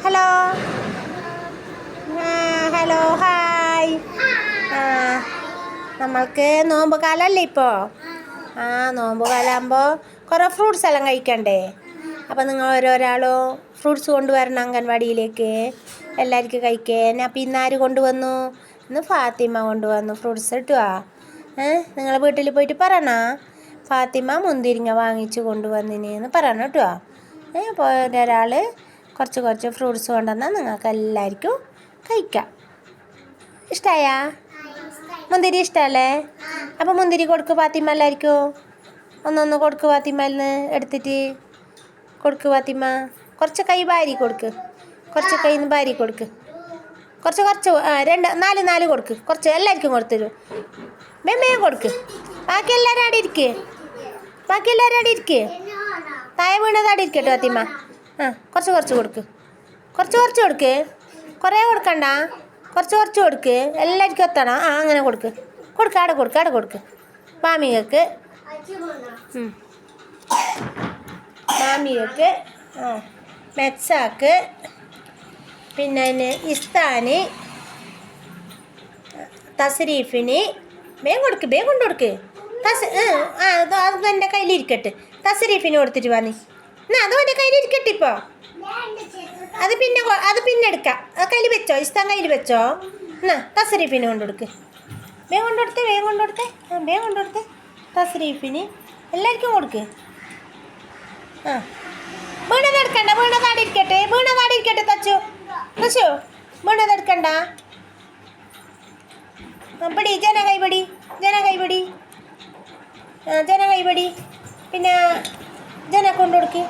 Hello hello hi. നമ്മൾക്ക് നോമ്പ് കാലമല്ലേ ഇപ്പോൾ? നോമ്പ് കാലമാകുമ്പോൾ കുറേ ഫ്രൂട്ട്സ് എല്ലാം കഴിക്കണ്ടേ? അപ്പോൾ നിങ്ങൾ ഓരോരാളും ഫ്രൂട്ട്സ് കൊണ്ടുവരണം അംഗൻവാടിയിലേക്ക് എല്ലാവർക്കും കഴിക്കാൻ. അപ്പോൾ ഇന്നാര് കൊണ്ടുവന്നു? ഇന്ന് ഫാത്തിമ കൊണ്ടുവന്നു ഫ്രൂട്ട്സ് കിട്ടുക. നിങ്ങൾ വീട്ടിൽ പോയിട്ട് പറയണ ഫാത്തിമ മുന്തിരിങ്ങ വാങ്ങിച്ച് കൊണ്ടുവന്നിനെന്ന് പറയണം കേട്ടോ. അപ്പോൾ ഒരാൾ കുറച്ച് ഫ്രൂട്ട്സ് കൊണ്ടുവന്നാൽ നിങ്ങൾക്ക് എല്ലാവർക്കും കഴിക്കാം. ഇഷ്ടമായാ? മുന്തിരി ഇഷ്ടമല്ലേ? അപ്പോൾ മുന്തിരി കൊടുക്ക് ഫാത്തിമ എല്ലാവർക്കും. ഒന്നൊന്ന് കൊടുക്ക് ഫാത്തിമന്ന് എടുത്തിട്ട് കൊടുക്ക് ഫാത്തിമ. കുറച്ച് കൈ ഭാരി കൊടുക്ക്, കുറച്ച് കൈ നിന്ന് ഭാരി കൊടുക്ക്. കുറച്ച് നാല് കൊടുക്ക്. കുറച്ച് എല്ലാവർക്കും കൊടുത്തരും. വേഗം കൊടുക്ക്. ബാക്കി എല്ലാവരും അവിടെ ഇരിക്കേ. താഴെ വീണത് അവിടെ ഇരിക്കട്ടെ ഫാത്തിമ. കുറച്ച് കൊടുക്ക്. കുറച്ച് കൊടുക്ക്. കുറേ കൊടുക്കണ്ട. കുറച്ച് കൊടുക്ക്. എല്ലാവർക്കും എത്തണം. അങ്ങനെ കൊടുക്ക്. അവിടെ കൊടുക്ക്. മാമികൾക്ക് മെത്സാക്ക്, പിന്നെ ഇസ്താന്, തസ്രീഫിന് വേഗം കൊണ്ടുകൊടുക്ക്. അത് എൻ്റെ കയ്യിലിരിക്കട്ടെ. തസ്രീഫിന് കൊടുത്തിട്ട് വന്നി. അതും എൻ്റെ കയ്യിലിരിക്കട്ടെ. ഇപ്പോൾ അത് പിന്നെ എടുക്കാം. കയ്യിൽ വെച്ചോ, ഇസ്താൻ കയ്യിൽ വെച്ചോ. തസ്രീഫിന് കൊണ്ടുകൊടുക്ക്. വേഗം കൊണ്ടുകൊടുത്തേ. തസ്രീഫിന് എല്ലാവർക്കും കൊടുക്ക്. വീണതെടുക്കണ്ട. വീണതാടിരിക്കട്ടെ. തച്ചു വീണതെടുക്കണ്ട. പിടി ജന കൈപടി. പിന്നെ ജന കൊണ്ടുകൊടുക്ക്.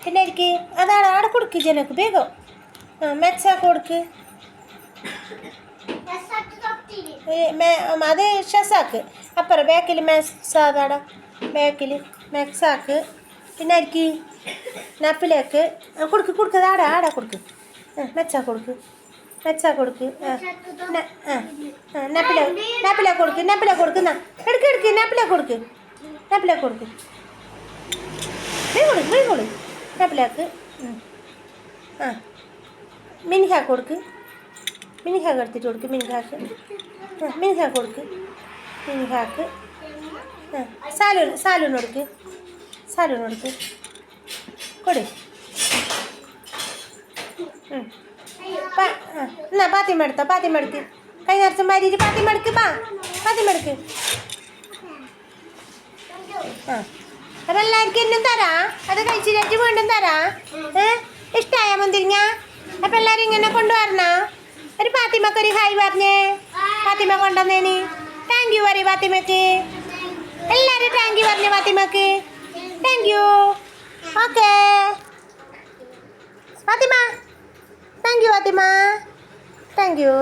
പിന്നെ എനിക്ക് അതാണ് ആടെ കൊടുക്ക്. ജനക്ക് വേഗം മെത്സാക്ക് കൊടുക്ക്. അത് ഷസാക്ക് അപ്പുറം ബാക്കിൽ മെസ്സാതാടാ. ബാക്കിൽ മെക്സാക്ക്. പിന്നെ എനിക്ക് നപ്പിലേക്ക് കൊടുക്ക്. ആടെ കൊടുക്ക്. മെച്ചാക്ക് കൊടുക്ക്. നപ്പില കൊടുക്ക്. എടുക്ക്. നപ്പില കൊടുക്ക്. നപ്പിലാക്ക്. മിനിഹാക്ക് കൊടുക്ക്. മിനിഹാക്ക് എടുത്തിട്ട് കൊടുക്ക്. മിനിഹാക്ക് കൊടുക്ക്. സാലൂന് കൊടുക്ക്. കൊടു. എന്നാ പാത്തിമ എടുക്ക്. കൈ നിറച്ചും ഭാര്യയിൽ പാത്തിമ എടുക്ക്. അപ്പം എല്ലാവർക്കും എന്നും തരാം. അത് കഴിച്ചിട്ട് വീണ്ടും തരാം. ഇഷ്ടമായ മുന്തിരിങ്ങ? അപ്പം എല്ലാവരും ഇങ്ങനെ കൊണ്ടുവരണ. ഒരു ഫാത്തിമക്കൊരു ഹായ് പറഞ്ഞേ. ഫാത്തിമ കൊണ്ടുവന്നേന് താങ്ക് യു പറയും ഫാത്തിമക്ക്. എല്ലാവരും താങ്ക് യു പറഞ്ഞേ ഫാത്തിമക്ക്. Thank you. Okay Fathima. Thank you Fathima. Thank U.